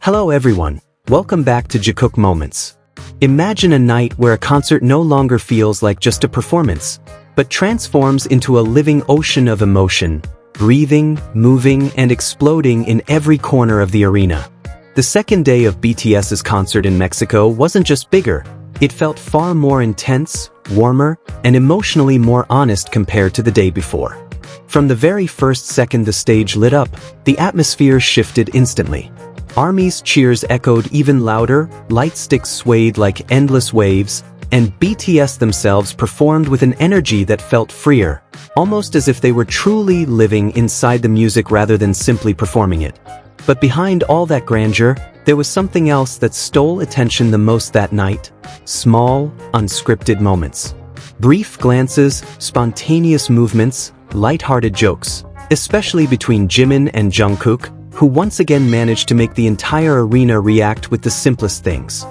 Hello everyone, welcome back to Jikook Moments. Imagine a night where a concert no longer feels like just a performance, but transforms into a living ocean of emotion, breathing, moving, and exploding in every corner of the arena. The second day of BTS's concert in Mexico wasn't just bigger, it felt far more intense, warmer, and emotionally more honest compared to the day before. From the very first second the stage lit up, the atmosphere shifted instantly. ARMY's cheers echoed even louder, light sticks swayed like endless waves, and BTS themselves performed with an energy that felt freer, almost as if they were truly living inside the music rather than simply performing it. But behind all that grandeur, there was something else that stole attention the most that night: small, unscripted moments. Brief glances, spontaneous movements, light-hearted jokes, especially between Jimin and Jungkook, who once again managed to make the entire arena react with the simplest things.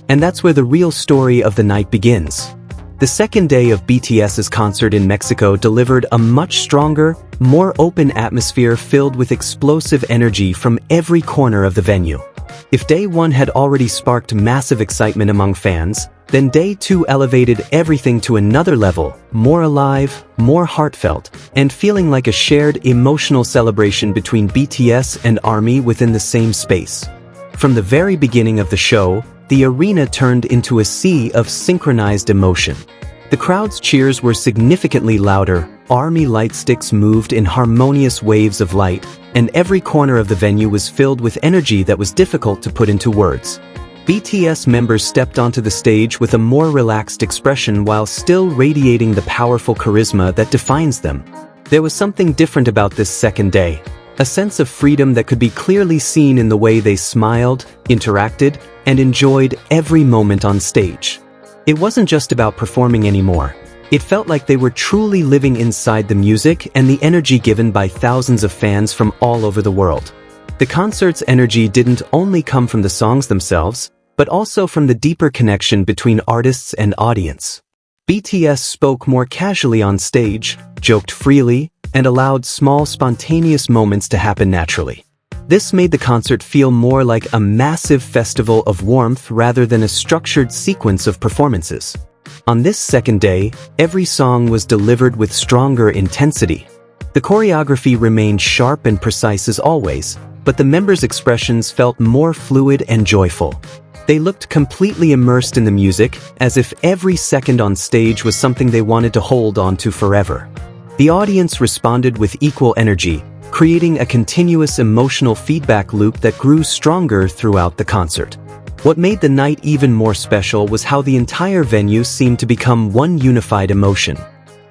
And that's where the real story of the night begins. The second day of BTS's concert in Mexico delivered a much stronger, more open atmosphere filled with explosive energy from every corner of the venue. If day one had already sparked massive excitement among fans, then day two elevated everything to another level, more alive, more heartfelt, and feeling like a shared emotional celebration between BTS and ARMY within the same space. From the very beginning of the show, the arena turned into a sea of synchronized emotion. The crowd's cheers were significantly louder, ARMY light sticks moved in harmonious waves of light, and every corner of the venue was filled with energy that was difficult to put into words. BTS members stepped onto the stage with a more relaxed expression while still radiating the powerful charisma that defines them. There was something different about this second day, a sense of freedom that could be clearly seen in the way they smiled, interacted, and enjoyed every moment on stage. It wasn't just about performing anymore. It felt like they were truly living inside the music and the energy given by thousands of fans from all over the world. The concert's energy didn't only come from the songs themselves, but also from the deeper connection between artists and audience. BTS spoke more casually on stage, joked freely, and allowed small spontaneous moments to happen naturally. This made the concert feel more like a massive festival of warmth rather than a structured sequence of performances. On this second day, every song was delivered with stronger intensity. The choreography remained sharp and precise as always, but the members' expressions felt more fluid and joyful. They looked completely immersed in the music, as if every second on stage was something they wanted to hold on to forever. The audience responded with equal energy, creating a continuous emotional feedback loop that grew stronger throughout the concert. What made the night even more special was how the entire venue seemed to become one unified emotion.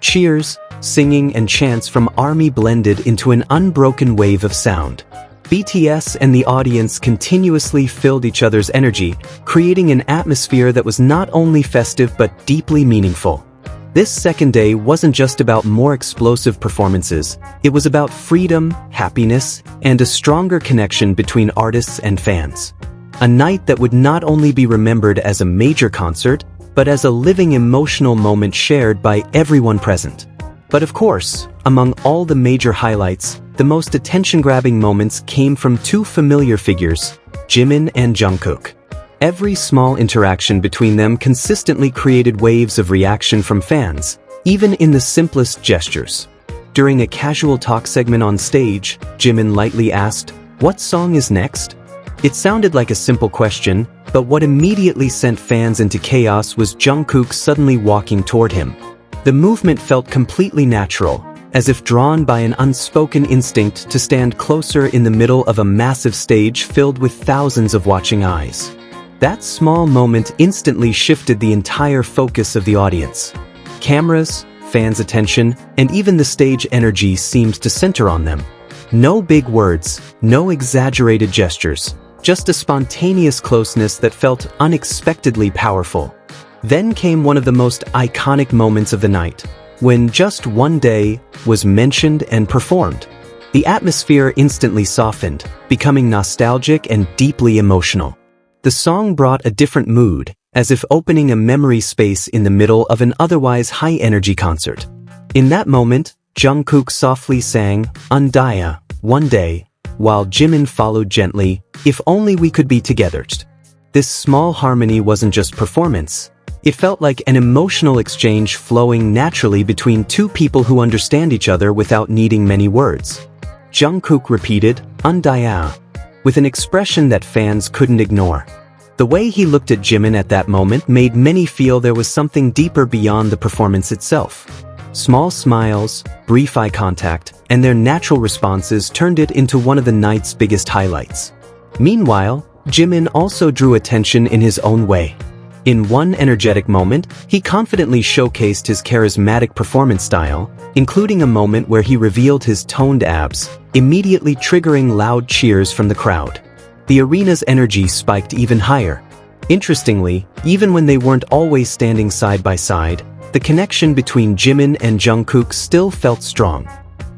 Cheers, singing, and chants from ARMY blended into an unbroken wave of sound. BTS and the audience continuously filled each other's energy, creating an atmosphere that was not only festive but deeply meaningful. This second day wasn't just about more explosive performances, it was about freedom, happiness, and a stronger connection between artists and fans. A night that would not only be remembered as a major concert, but as a living emotional moment shared by everyone present. But of course, among all the major highlights, the most attention-grabbing moments came from two familiar figures, Jimin and Jungkook. Every small interaction between them consistently created waves of reaction from fans, even in the simplest gestures. During a casual talk segment on stage, Jimin lightly asked, "What song is next?" It sounded like a simple question, but what immediately sent fans into chaos was Jungkook suddenly walking toward him. The movement felt completely natural, as if drawn by an unspoken instinct to stand closer in the middle of a massive stage filled with thousands of watching eyes. That small moment instantly shifted the entire focus of the audience. Cameras, fans' attention, and even the stage energy seemed to center on them. No big words, no exaggerated gestures, just a spontaneous closeness that felt unexpectedly powerful. Then came one of the most iconic moments of the night, when "Just One Day" was mentioned and performed. The atmosphere instantly softened, becoming nostalgic and deeply emotional. The song brought a different mood, as if opening a memory space in the middle of an otherwise high-energy concert. In that moment, Jungkook softly sang "Undaya, One Day," while Jimin followed gently, If only we could be together. This small harmony wasn't just performance. It felt like an emotional exchange flowing naturally between two people who understand each other without needing many words. Jungkook repeated, "Undaya," with an expression that fans couldn't ignore. The way he looked at Jimin at that moment made many feel there was something deeper beyond the performance itself. Small smiles, brief eye contact, and their natural responses turned it into one of the night's biggest highlights. Meanwhile, Jimin also drew attention in his own way. In one energetic moment, he confidently showcased his charismatic performance style, including a moment where he revealed his toned abs, immediately triggering loud cheers from the crowd. The arena's energy spiked even higher. Interestingly, even when they weren't always standing side by side, the connection between Jimin and Jungkook still felt strong.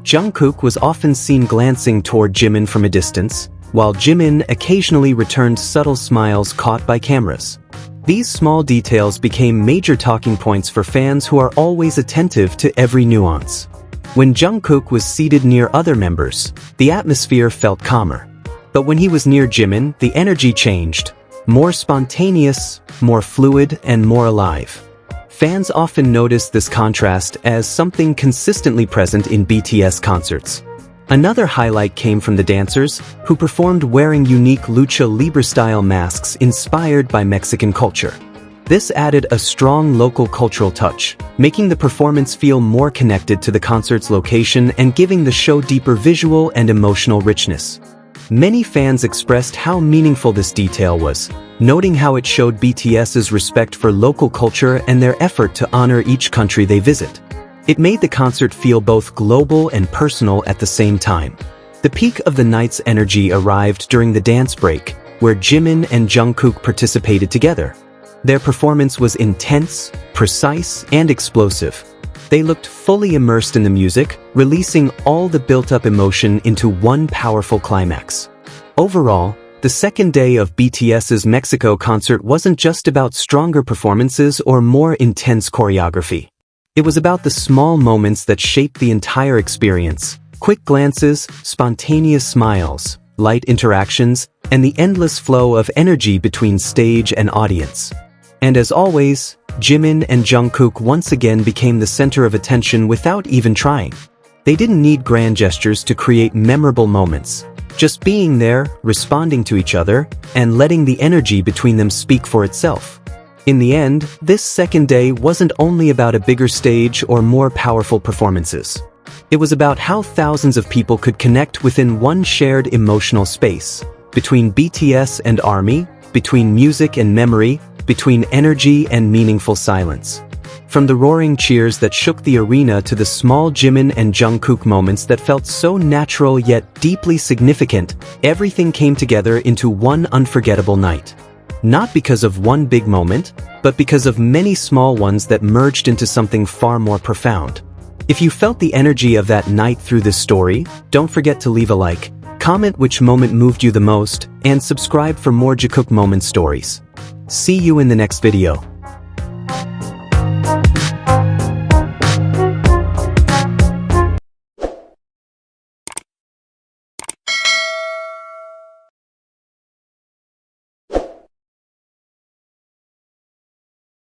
Jungkook was often seen glancing toward Jimin from a distance, while Jimin occasionally returned subtle smiles caught by cameras. These small details became major talking points for fans who are always attentive to every nuance. When Jungkook was seated near other members, the atmosphere felt calmer. But when he was near Jimin, the energy changed, more spontaneous, more fluid, and more alive. Fans often notice this contrast as something consistently present in BTS concerts. Another highlight came from the dancers, who performed wearing unique lucha libre-style masks inspired by Mexican culture. This added a strong local cultural touch, making the performance feel more connected to the concert's location and giving the show deeper visual and emotional richness. Many fans expressed how meaningful this detail was, noting how it showed BTS's respect for local culture and their effort to honor each country they visit. It made the concert feel both global and personal at the same time. The peak of the night's energy arrived during the dance break, where Jimin and Jungkook participated together. Their performance was intense, precise, and explosive. They looked fully immersed in the music, releasing all the built-up emotion into one powerful climax. Overall, the second day of BTS's Mexico concert wasn't just about stronger performances or more intense choreography. It was about the small moments that shaped the entire experience: quick glances, spontaneous smiles, light interactions, and the endless flow of energy between stage and audience. And as always, Jimin and Jungkook once again became the center of attention without even trying. They didn't need grand gestures to create memorable moments. Just being there, responding to each other, and letting the energy between them speak for itself. In the end, this second day wasn't only about a bigger stage or more powerful performances. It was about how thousands of people could connect within one shared emotional space, between BTS and ARMY, between music and memory, between energy and meaningful silence. From the roaring cheers that shook the arena to the small Jimin and Jungkook moments that felt so natural yet deeply significant, everything came together into one unforgettable night. Not because of one big moment, but because of many small ones that merged into something far more profound. If you felt the energy of that night through this story, don't forget to leave a like, comment which moment moved you the most, and subscribe for more Jikook Moments stories. See you in the next video.